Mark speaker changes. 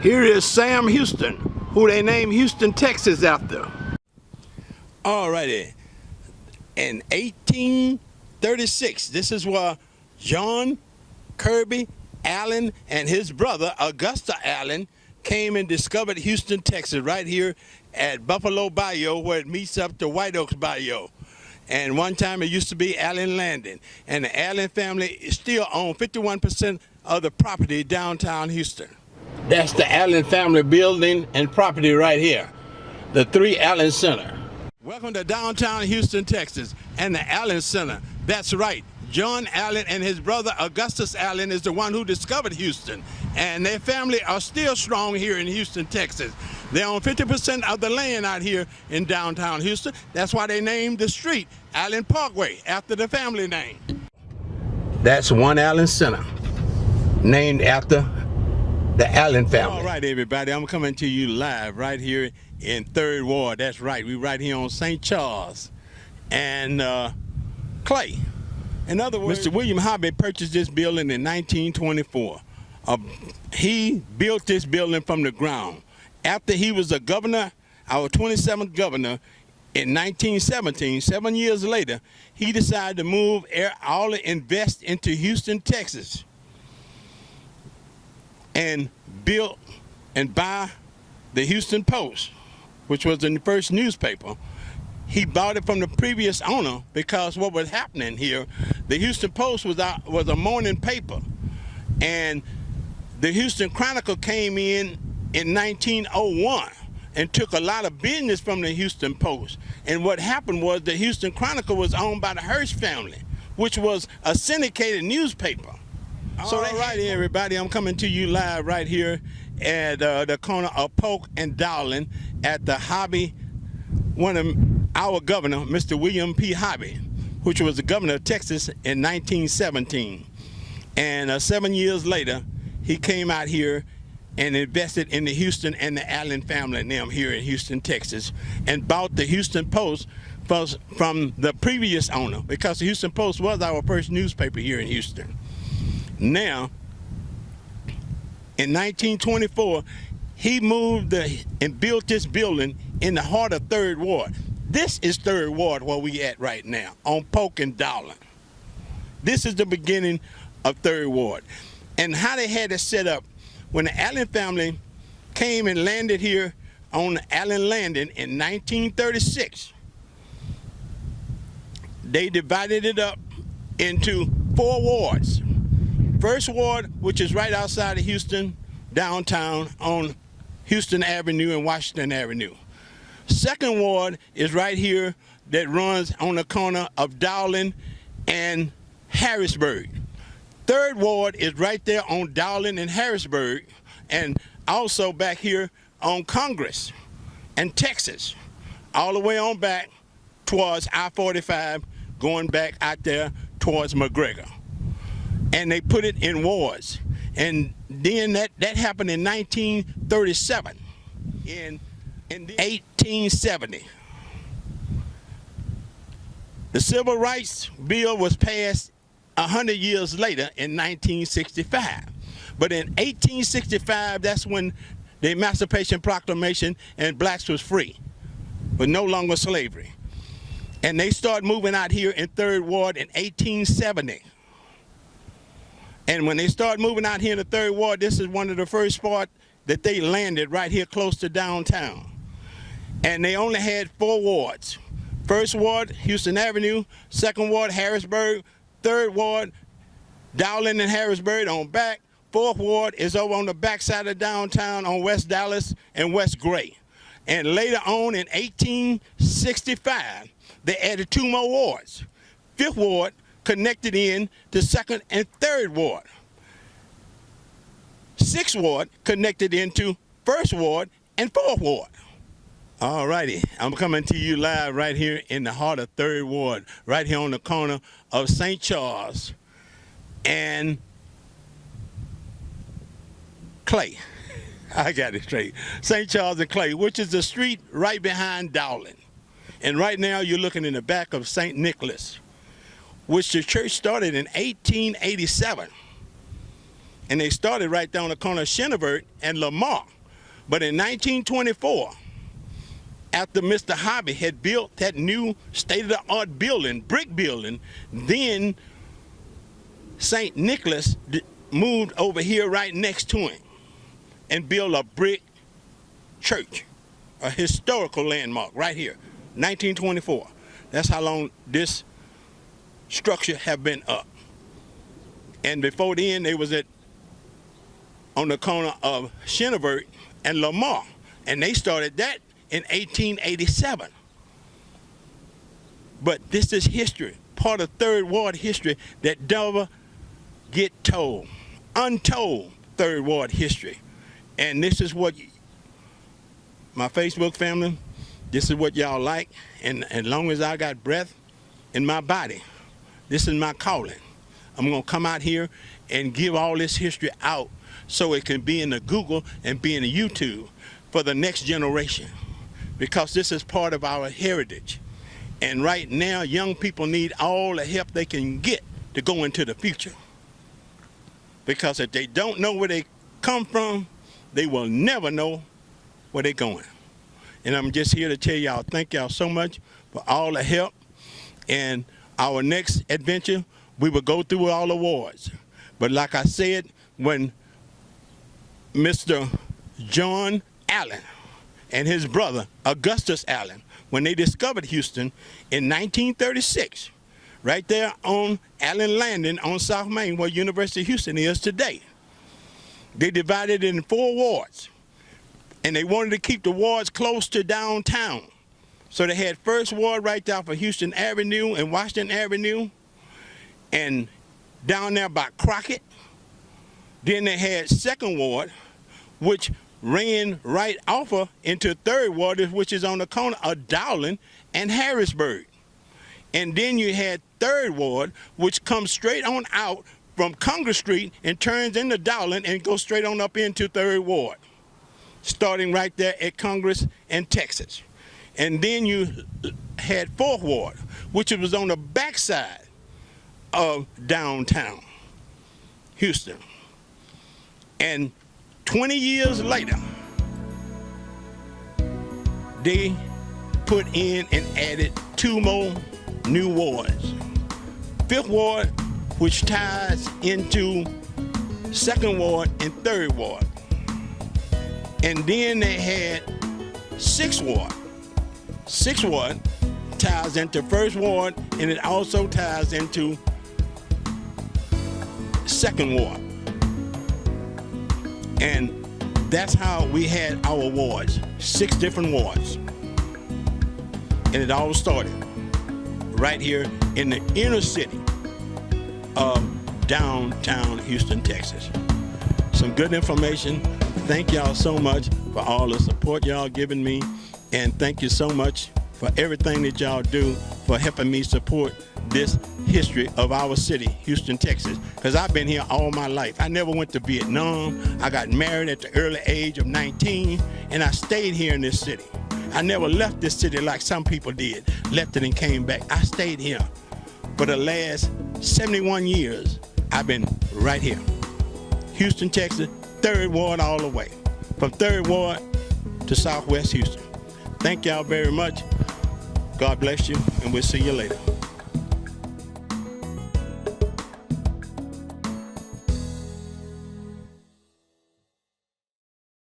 Speaker 1: Here is Sam Houston, who they named Houston, Texas after. Alrighty. In 1836, this is where John Kirby Allen and his brother Augusta Allen came and discovered Houston, Texas, right here at Buffalo Bayou, where it meets up to White Oaks Bayou. And one time it used to be Allen Landing. And the Allen family still own 51% of the property downtown Houston. That's the Allen family building and property right here, the 3 Allen Center. Welcome to downtown Houston, Texas, and the Allen Center. That's right. John Allen and his brother Augustus Allen is the one who discovered Houston, and their family are still strong here in Houston, Texas. They own 50% of the land out here in downtown Houston. That's why they named the street Allen Parkway after the family name. That's One Allen Center, named after the Allen family. All right, everybody, I'm coming to you live right here in 3rd Ward. That's right, we're right here on St. Charles and Clay. In other words, Mr. William Hobby purchased this building in 1924. He built this building from the ground. After he was a governor, our 27th governor, in 1917, 7 years later, he decided to move all the invest into Houston, Texas, and built and buy the Houston Post, which was the first newspaper. He bought it from the previous owner because what was happening here, the Houston Post was a morning paper, and the Houston Chronicle came in 1901 and took a lot of business from the Houston Post. And what happened was the Houston Chronicle was owned by the Hearst family, which was a syndicated newspaper. So all right, everybody, I'm coming to you live right here at the corner of Polk and Dowling at the Hobby, one of our governor, Mr. William P. Hobby, which was the governor of Texas in 1917. And 7 years later, he came out here and invested in the Houston and the Allen family and them here in Houston, Texas, and bought the Houston Post from the previous owner, because the Houston Post was our first newspaper here in Houston. Now, in 1924, he moved and built this building in the heart of 3rd Ward. This is 3rd Ward where we at right now, on Polk and Dowling. This is the beginning of 3rd Ward. And how they had it set up, when the Allen family came and landed here on Allen Landing in 1936, they divided it up into 4 wards. 1st Ward, which is right outside of Houston, downtown on Houston Avenue and Washington Avenue. 2nd Ward is right here that runs on the corner of Dowling and Harrisburg. 3rd Ward is right there on Dowling and Harrisburg, and also back here on Congress and Texas, all the way on back towards I-45, going back out there towards McGregor. And they put it in wards. And then that happened in 1937. In 1870, the Civil Rights Bill was passed 100 years later in 1965. But in 1865, that's when the Emancipation Proclamation and blacks was free, but no longer slavery. And they started moving out here in 3rd Ward in 1870. And when they started moving out here in the 3rd Ward, this is one of the first spots that they landed right here close to downtown. And they only had 4 wards. 1st Ward, Houston Avenue, 2nd Ward, Harrisburg, 3rd Ward, Dowling and Harrisburg on back. 4th Ward is over on the back side of downtown on West Dallas and West Gray. And later on in 1865, they added 2 more wards. 5th Ward connected in to 2nd and 3rd Ward. 6th Ward connected into 1st Ward and 4th Ward. All righty, I'm coming to you live right here in the heart of 3rd Ward, right here on the corner of St. Charles and Clay. I got it straight. St. Charles and Clay, which is the street right behind Dowling. And right now you're looking in the back of St. Nicholas, which the church started in 1887. And they started right there on the corner of Chenevert and Lamar. But in 1924, after Mr. Hobby had built that new state-of-the-art building, brick building, then St. Nicholas moved over here right next to him and built a brick church, a historical landmark right here, 1924. That's how long this structure have been up. And before then, they was on the corner of Chenevert and Lamar, and they started that in 1887. But this is history, part of Third Ward history that never get told, untold Third Ward history. And this is what my Facebook family, this is what y'all like, and as long as I got breath in my body, this is my calling. I'm gonna come out here and give all this history out so it can be in the Google and be in the YouTube for the next generation, because this is part of our heritage. And right now, young people need all the help they can get to go into the future. Because if they don't know where they come from, they will never know where they're going. And I'm just here to tell y'all, thank y'all so much for all the help. And our next adventure, we will go through all the wards. But like I said, when Mr. John Allen and his brother, Augustus Allen, when they discovered Houston in 1936, right there on Allen Landing on South Main, where University of Houston is today, they divided it in 4 wards. And they wanted to keep the wards close to downtown. So they had First Ward right there for Houston Avenue and Washington Avenue, and down there by Crockett. Then they had Second Ward, which ran right off of into Third Ward, which is on the corner of Dowling and Harrisburg. And then you had Third Ward, which comes straight on out from Congress Street and turns into Dowling and goes straight on up into Third Ward, starting right there at Congress and Texas. And then you had Fourth Ward, which was on the backside of downtown Houston. And 20 years later, they put in and added 2 more new wards. Fifth Ward, which ties into Second Ward and Third Ward. And then they had Sixth Ward. Sixth Ward ties into First Ward, and it also ties into Second Ward. And that's how we had our wards, 6 different wards. And it all started right here in the inner city of downtown Houston, Texas. Some good information. Thank y'all so much for all the support y'all giving me. And thank you so much for everything that y'all do for helping me support this history of our city, Houston, Texas, because I've been here all my life. I never went to Vietnam. I got married at the early age of 19, and I stayed here in this city. I never left this city like some people did, left it and came back. I stayed here. For the last 71 years, I've been right here. Houston, Texas, Third Ward all the way, from Third Ward to Southwest Houston. Thank y'all very much. God bless you, and we'll see you later.